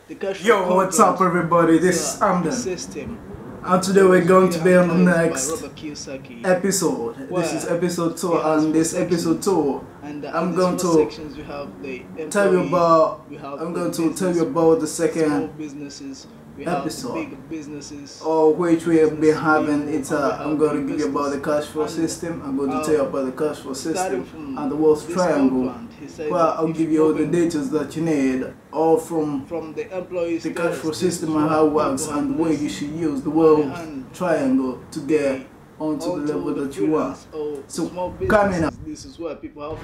The Cashflow Yo, what's up everybody? This is Amdan. And today we're going to be on the next Robert Kiyosaki episode. This is episode 2, and this episode 2 I'm going to tell you about the second episode, which we have been having. I'm going to give you about the cash flow system. I'm going to tell you about the cash flow system and the Wealthtriangle, where I'll give you all the details that you need, all from the cash flow system and how it works, and the way you should use the Wealthtriangle to get onto the level that you want. So coming up, this is where people have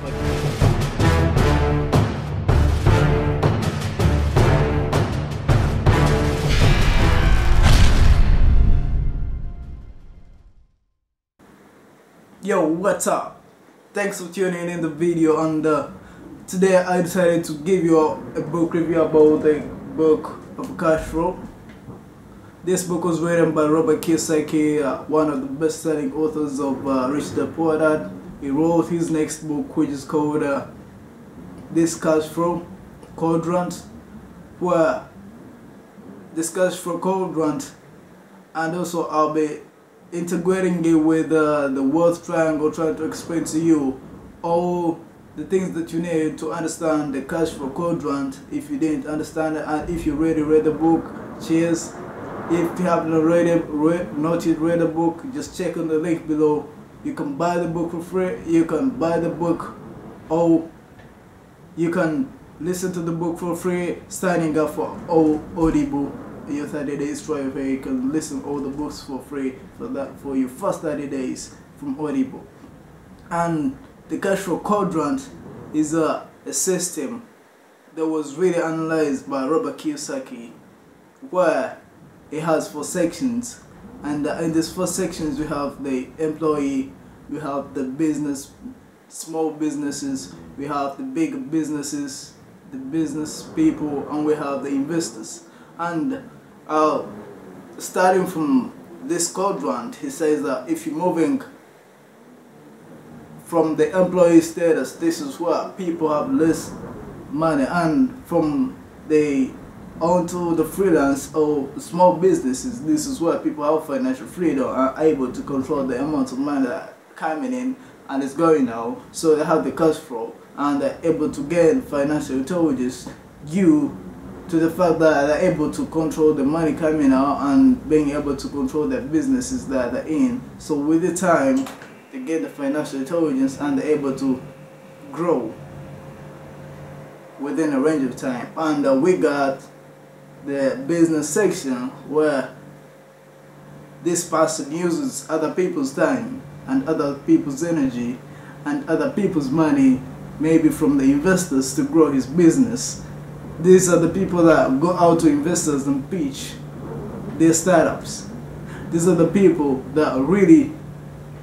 Yo, what's up? Thanks for tuning in the video, and today I decided to give you a book review about the book of cash flow. This book was written by Robert Kiyosaki, one of the best-selling authors of Rich Dad Poor Dad. He wrote his next book, which is called this Cashflow Quadrant, where this Cashflow Quadrant, and also I'll be integrating it with the Wealthtriangle, trying to explain to you all the things that you need to understand the Cashflow Quadrant. If you didn't understand it, and if you already read the book, cheers. If you haven't already not yet read the book, just check on the link below. You can buy the book for free. You can buy the book, or you can listen to the book for free, signing up for Audible. Your 30 days trial, where you can listen all the books for free for your first 30 days from Audible. And the Cashflow Quadrant is a system that was really analyzed by Robert Kiyosaki, where it has 4 sections, and in these 4 sections we have the employee, we have the business, small businesses, we have the big businesses, the business people, and we have the investors. And starting from this quadrant, he says that if you're moving from the employee status, this is where people have less money, and from the onto the freelance or small businesses, this is where people have financial freedom, are able to control the amount of money that coming in and is going out. So they have the cash flow, and they're able to gain financial intelligence due to the fact that they're able to control the money coming out and being able to control the businesses that they're in. So with the time, they get the financial intelligence and they're able to grow within a range of time. And we got the business section, where this person uses other people's time and other people's energy and other people's money, maybe from the investors, to grow his business. These are the people that go out to investors and pitch their startups. These are the people that really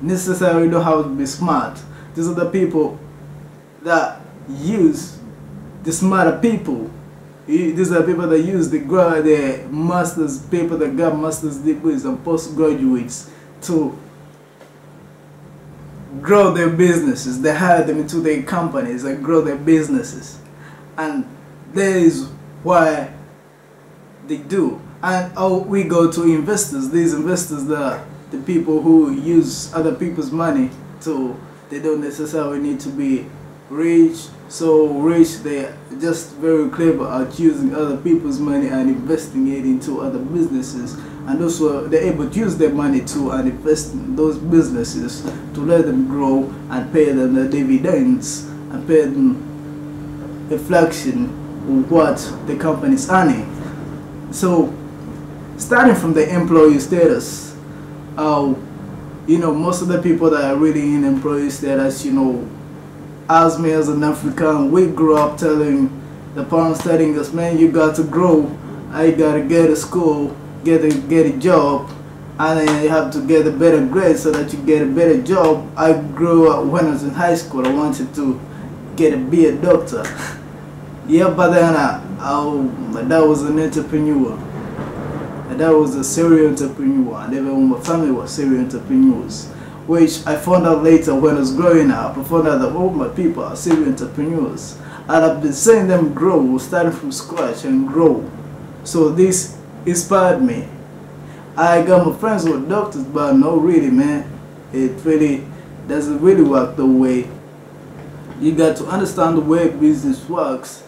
necessarily know how to be smart. These are the people that use the smarter people. These are people that use the masters, people that got master's degrees and postgraduates to grow their businesses. They hire them into their companies and grow their businesses. And that is why they do. And we go to investors. These investors are the people who use other people's money, so they don't necessarily need to be rich. So rich, they're just very clever at using other people's money and investing it into other businesses. And also they're able to use their money too and invest in those businesses to let them grow and pay them the dividends and pay them a fraction of what the company is earning. So starting from the employee status, most of the people that are really in employee status, as me as an African, we grew up telling the parents telling us, man, you got to grow, I gotta get to school, get a job, and then you have to get a better grade so that you get a better job. I grew up when I was in high school, I wanted to be a doctor. Yeah, but then my dad was an entrepreneur. My dad was a serial entrepreneur, and everyone in my family was serial entrepreneurs, which I found out later when I was growing up. I found out that all my people are serial entrepreneurs. And I've been seeing them grow, starting from scratch and grow. So this inspired me. I got my friends who are doctors, but no, really, man, it really doesn't really work the way. You got to understand the way business works,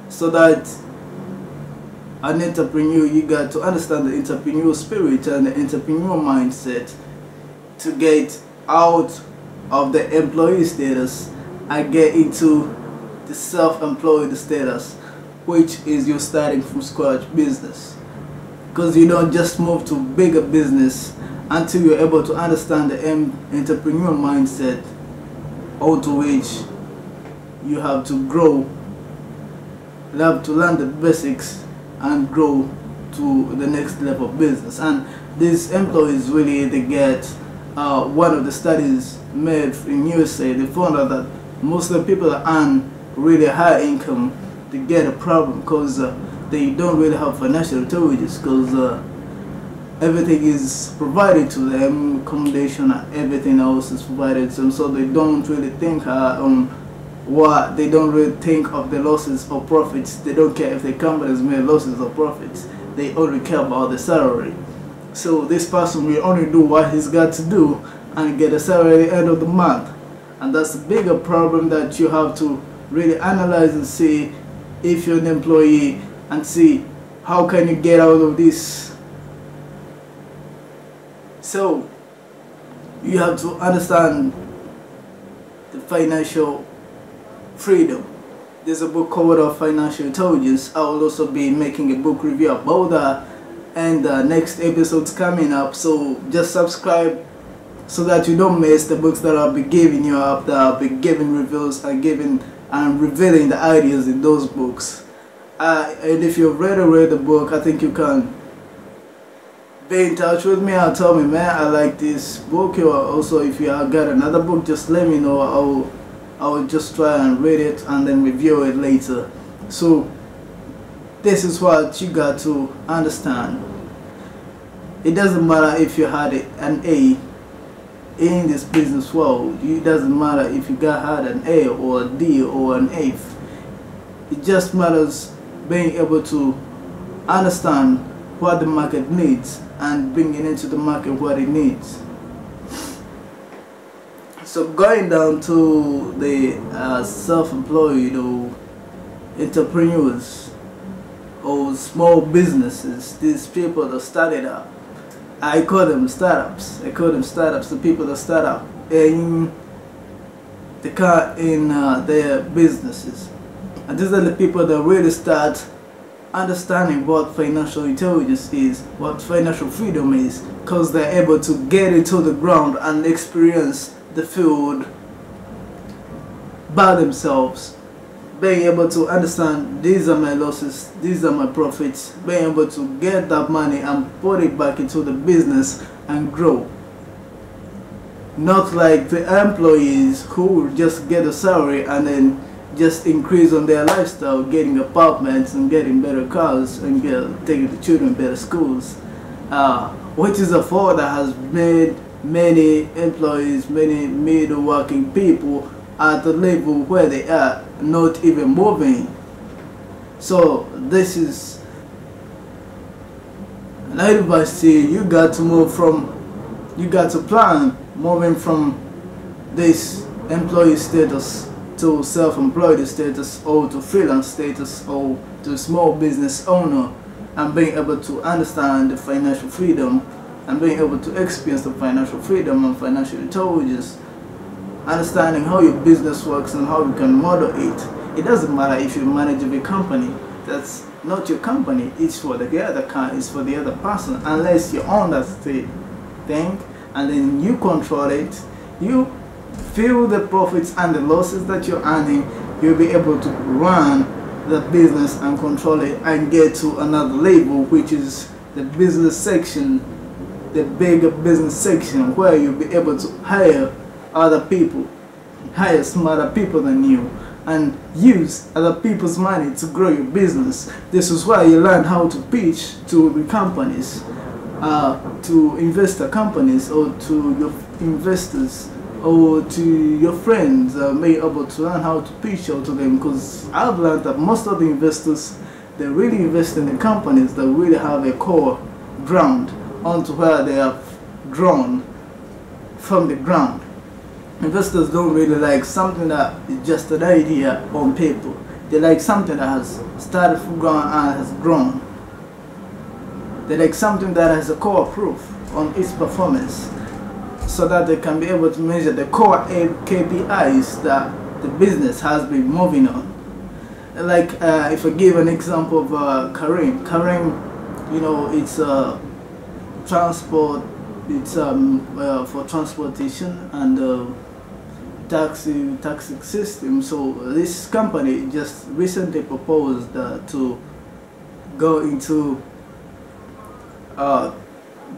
so that an entrepreneur, you got to understand the entrepreneurial spirit and the entrepreneurial mindset to get out of the employee status and get into the self-employed status, which is your starting from scratch business. Because you don't just move to bigger business until you're able to understand the entrepreneurial mindset, out to which you have to grow, you have to learn the basics and grow to the next level of business. And these employees really, they get one of the studies made in USA, they found out that most of the people that earn really high income, they get a problem because they don't really have financial intelligence, because everything is provided to them, accommodation and everything else is provided to them, so they don't really think they don't really think of the losses or profits. They don't care if the companies made losses or profits. They only care about the salary. So this person will only do what he's got to do and get a salary at the end of the month. And that's the bigger problem that you have to really analyze and see if you're an employee, and see how can you get out of this. So you have to understand the financial freedom. There's a book called Financial Intelligence. I will also be making a book review about that, and the next episode's coming up, so just subscribe so that you don't miss the books that I'll be giving you up, that I'll be giving reviews and giving and revealing the ideas in those books. And if you've read the book, I think you can be in touch with me and tell me, man, I like this book. Or also, if you have got another book, just let me know. I will just try and read it and then review it later. So this is what you got to understand. It doesn't matter if you had an A in this business world. It doesn't matter if you had an A or a D or an F. It just matters being able to understand what the market needs and bringing into the market what it needs. So going down to the self-employed or entrepreneurs or small businesses, these people that started up, I call them startups. The people that start up in their businesses. And these are the people that really start understanding what financial intelligence is, what financial freedom is, because they're able to get into the ground and experience the field by themselves, being able to understand these are my losses, these are my profits, being able to get that money and put it back into the business and grow. Not like the employees who will just get a salary and then just increase on their lifestyle, getting apartments and getting better cars and taking the children better schools, which is a fault that has made many employees, many middle working people at the level where they are, not even moving. So this is an advice to you. You got to move from, you got to plan moving from this employee status to self-employed status, or to freelance status, or to small business owner, and being able to understand the financial freedom and being able to experience the financial freedom and financial intelligence, understanding how your business works and how you can model it. It doesn't matter if you manage a company, that's not your company, it's for the other person, unless you own that thing and then you control it, you feel the profits and the losses that you're earning, you'll be able to run the business and control it and get to another level, which is the business section, the bigger business section, where you'll be able to hire other people, hire smarter people than you, and use other people's money to grow your business. This is why you learn how to pitch to the companies, to investor companies, or to your investors, or to your friends, be able to learn how to pitch out to them. Because I've learned that most of the investors, they really invest in the companies that really have a core ground onto where they have grown from the ground. Investors don't really like something that is just an idea on paper. They like something that has started from ground and has grown. They like something that has a core proof on its performance, so that they can be able to measure the core KPIs that the business has been moving on. Like if I give an example of Kareem, it's transport, it's for transportation and taxi system. So this company just recently proposed to go into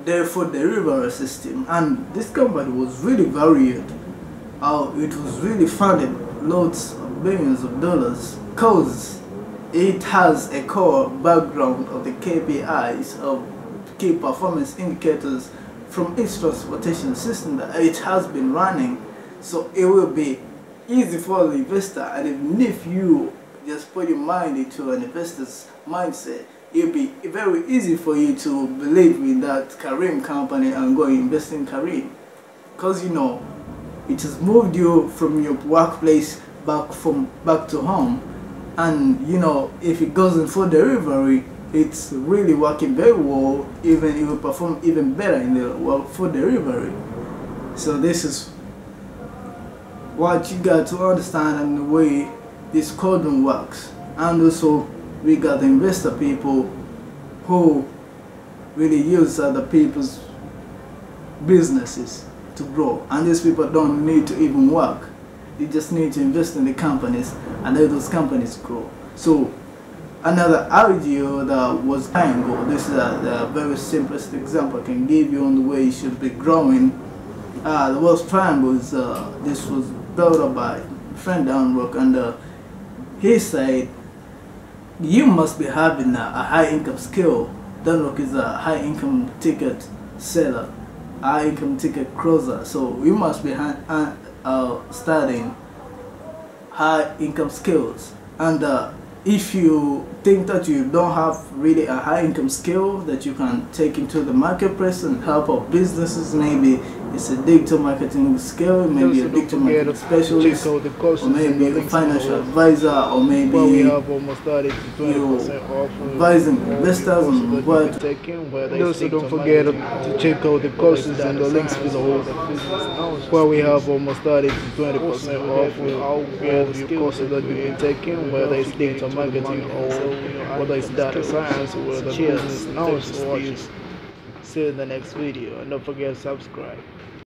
their food delivery system, and this company was really valued. It was really funded loads of billions of dollars because it has a core background of the KPIs of key performance indicators from its transportation system that it has been running. So it will be easy for the investor, and even if you just put your mind into an investor's mindset, it will be very easy for you to believe in that Kareem company and go invest in Kareem, because it has moved you from your workplace back to home. And if it goes in food delivery, it's really working very well. Even it will perform even better in the food delivery. So this is what you got to understand and the way this quadrant works. And also we got the investor people who really use other people's businesses to grow, and these people don't need to even work. They just need to invest in the companies and let those companies grow. So another idea that was triangle. This is a very simplest example I can give you on the way you should be growing. The Wealthtriangle is this was built up by friend Danlok, and he said you must be having a high income skill. Danlok is a high income ticket seller, high income ticket closer. So you must be studying high income skills, and if you think that you don't have really a high income skill that you can take into the marketplace and help out businesses, maybe it's a digital marketing skill, maybe a digital marketing specialist, or maybe a financial advisor, or maybe you're advising investors on what. Also, don't forget to check out the courses and the links below, where we have almost started 20% off with all the courses that you've been taking, whether it's digital marketing or whether it's data science or whether business analysis. See you in the next video, and don't forget to subscribe.